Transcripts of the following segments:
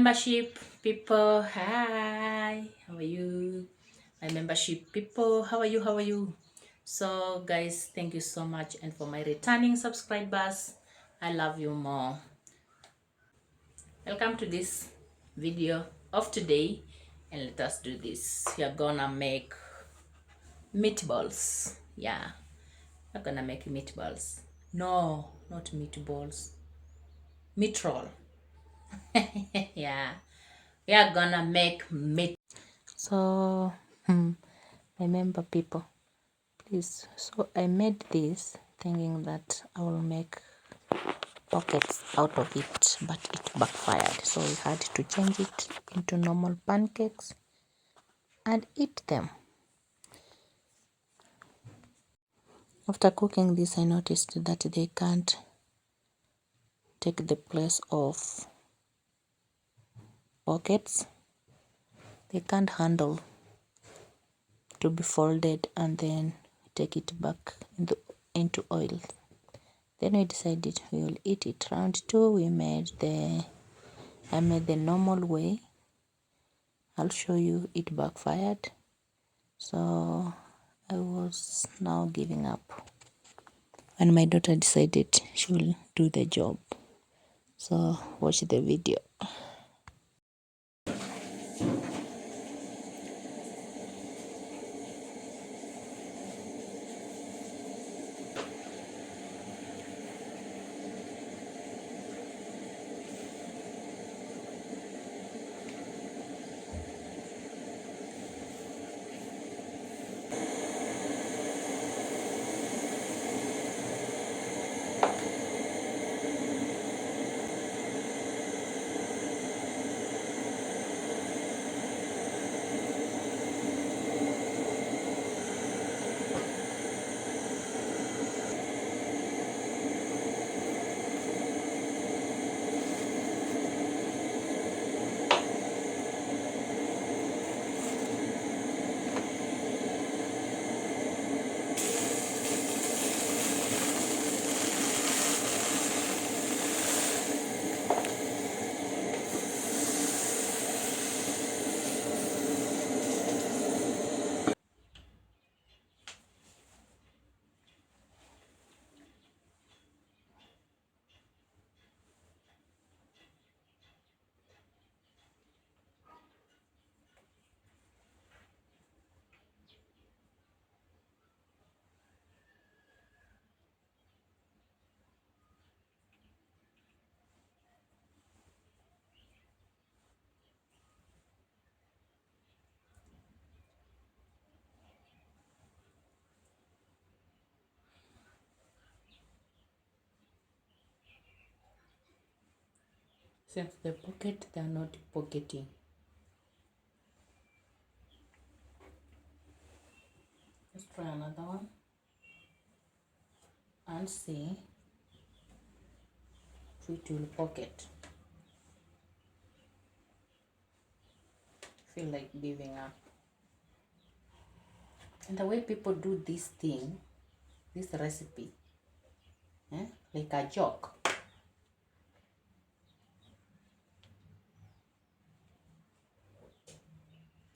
membership people, hi, how are you? My membership people, how are you? How are you? So guys, thank you so much. And for my returning subscribers, I love you more. Welcome to this video of today, and let us do this. We are gonna make meatballs. Yeah, we're gonna make meatballs. No, not meatballs, meat roll. Yeah, we are gonna make meat. So remember people, please. So I made this thinking that I will make pockets out of it, but it backfired, so we had to change it into normal pancakes and eat them. After cooking this, I noticed that they can't take the place of pockets. They can't handle to be folded and then take it back into oil. Then we decided we will eat it. Round two, I made the normal way. I'll show you it backfired. So I was now giving up. And my daughter decided she will do the job. So watch the video. Since the pocket, they are not pocketing. Let's try another one and see if it will pocket. Feel like giving up. And the way people do this thing, this recipe, like a joke.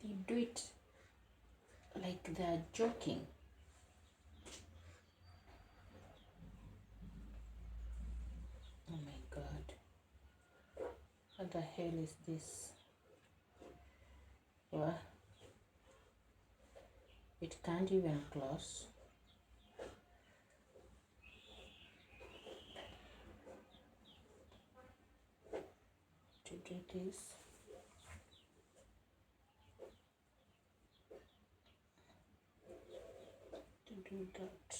They do it like they are joking. Oh my god. What the hell is this? Well, it can't even close. To do this, to do that.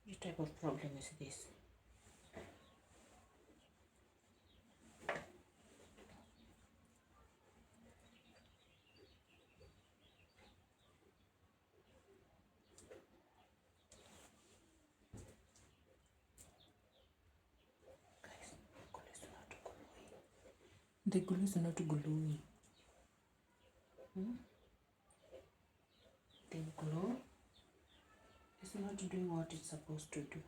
What type of problem is this? The glue is not gluey. The glue is It's not doing what it's supposed to do.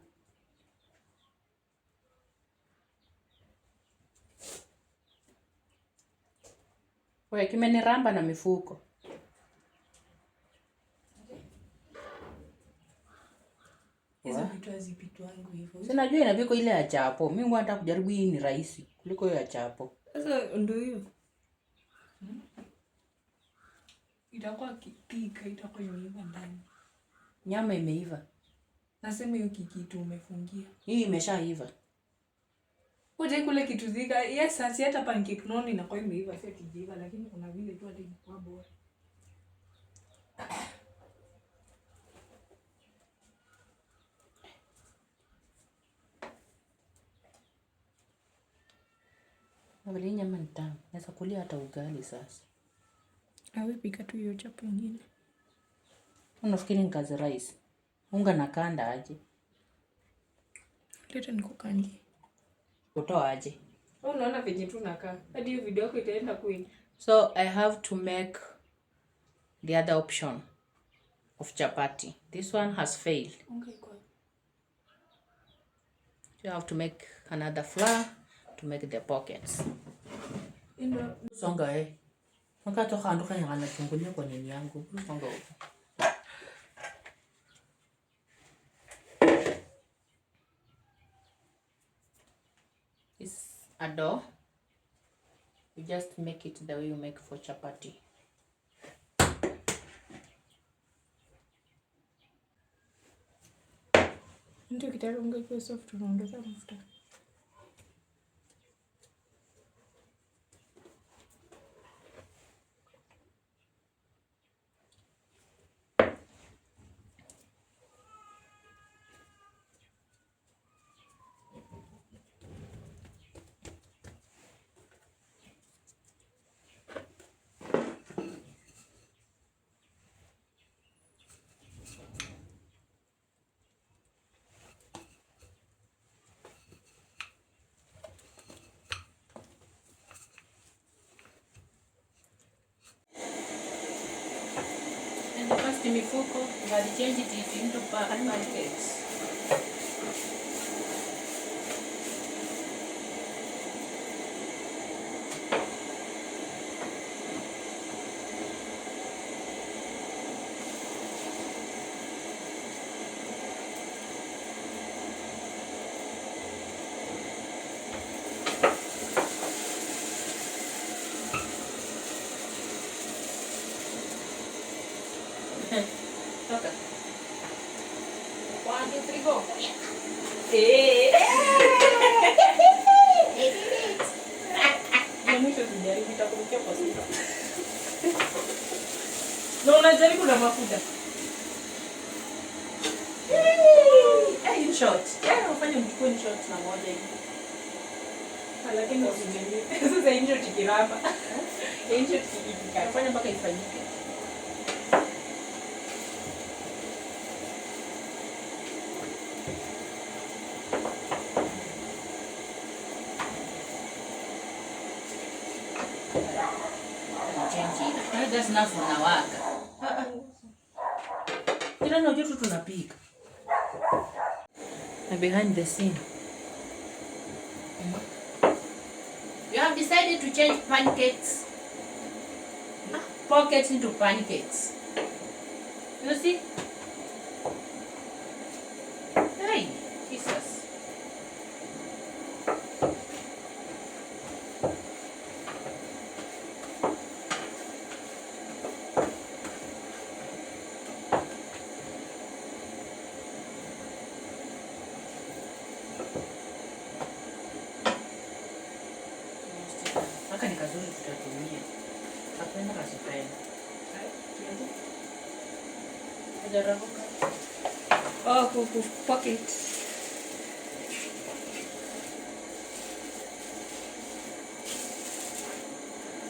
Wewe kimeniramba na mifuko. Hizo vitu hazipitwangu hivyo. Sinajua inapiko ile ya chapo. Mimi nataka kujaribu hii ni rahisi kuliko hiyo ya chapo. Sasa ndio hiyo. Itakuwa kipika, itakuwa imeiva ndani. Nyama imeiva. Nasema hiyo kitu umefungia. Hii imeshaiva. Wote kule kitu zika, yes, sasa hata pancake noni na kwa imeiva sio kijiva, lakini kuna vile tu hadi kwa bora. Wali nyama ni tamu. Naweza kulia hata ugali sasa. Awe pika tu hiyo chapo nyingine. Unafikiri ni kazi rahisi? Unga na kanda aje. Leta nikukandie. Kutoa aje. Unaona venye tu nakaa. Hadi hiyo video yako itaenda kweli. So I have to make the other option of chapati. This one has failed. Okay, You have to make another flour to make the pockets. Songa eh. Makato khando kanya ngana chungulia kwa nini yangu. Songa huko. It's a dough. You just make it the way you make for chapati. Ndio kitaka unga ikiwa soft unaongeza mafuta. And the first mifuko, you had changed it into pancakes. Okay. 1, 2, 3, go. Mwisho sijaribu itakurukia kwa sasa. Na unajaribu na mafuta. In short. Ufanye mchukue in short na moja hivi. Lakini usinini. Sasa in short ikiramba. In short ikifika. Fanya mpaka ifanyike. That's enough unawaka. Ila na joto tunapika. And behind the scene. You have decided to change pancakes. Pockets into pancakes. You see? Hey, Jesus. Haka ni kazuri tutatumia. Napenda kasipenda. Hajarabuka. Oh, pocket.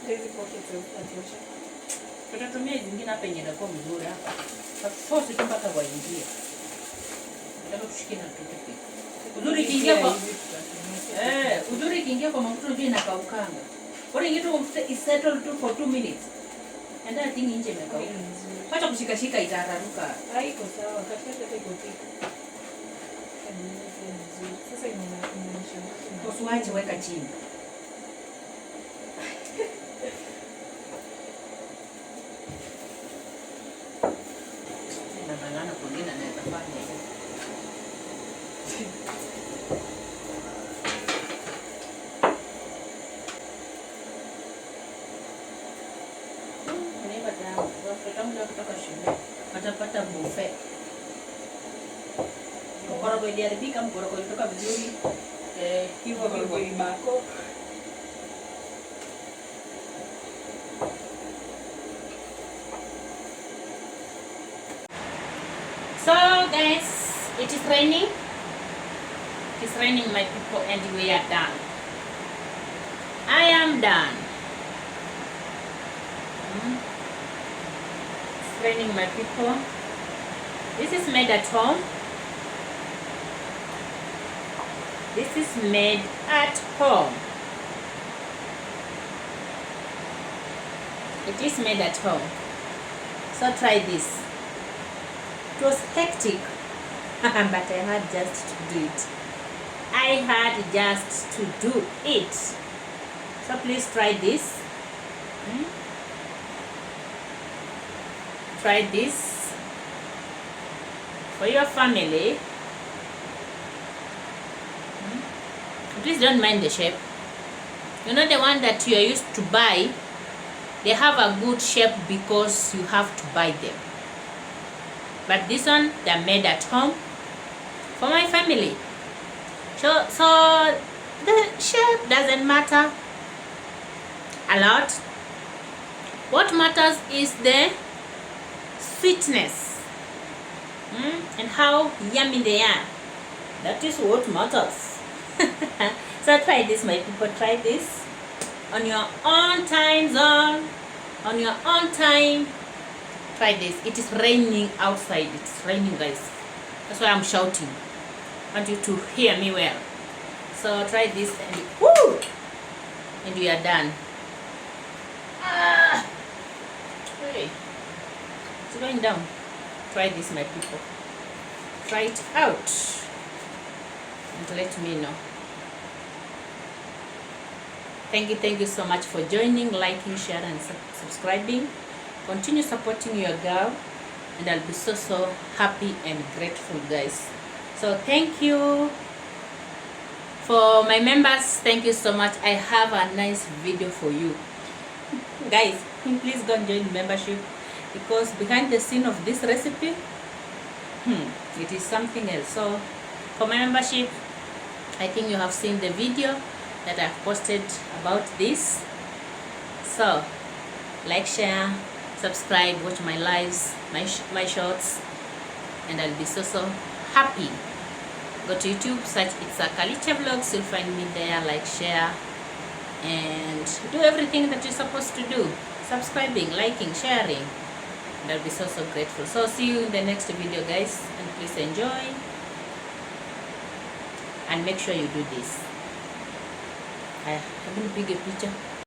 Hizi pockets zinatosha. Tutatumia zingine hapa yenye inakuwa mzuri hapa. Force tu mpaka waingie. Nataka tushike na tutupe. Uzuri kiingia kwa uzuri kiingia kwa mafuta ndio inakaukanga. Bora ingie tu mafuta isettle tu for 2 minutes. And I think nje imekauka. Wacha kushika itararuka. Haiko sawa, katikati hata iko thick. Sasa inaonyesha. Usiwache, weka chini. Nina kwingine naweza fanya hiyo. Kutoka shule watapata buffet. Mkorogo iliharibika, mkorogo ilitoka vizuri. Hivyo hivyo ibako. So guys, it is raining. It is raining, my people, and we are done. I am done. It's raining, my people. This is made at home. This is made at home. It is made at home. So try this. It was hectic, but I had just to do it. I had just to do it. So please try this. Try this for your family. Please don't mind the shape. You know, the one that you are used to buy, they have a good shape because you have to buy them. But this one, they're made at home for my family. So the shape doesn't matter a lot. What matters is the sweetness and how yummy they are. That is what matters. So try this, my people. Try this on your own time zone, on your own time. Try this. It is raining outside. It's raining, guys. That's why I'm shouting. I want you to hear me well. So try this and woo! And we are done. Hey, it's going down. Try this, my people. Try it out and let me know. Thank you so much for joining, liking, sharing, and subscribing. Continue supporting your girl, and I'll be so happy and grateful, guys. So thank you. For my members, thank you so much. I have a nice video for you. Guys, please don't join membership, because behind the scene of this recipe, it is something else. So for my membership, I think you have seen the video that I've posted about this. So like, share, subscribe, watch my lives, my shorts, and I'll be so happy. Go to YouTube, search It's Akaliche Vlogs. You'll find me there. Like, share, and do everything that you're supposed to do. Subscribing, liking, sharing, and I'll be so grateful. So see you in the next video, guys, and please enjoy and make sure you do this. I will pick a picture.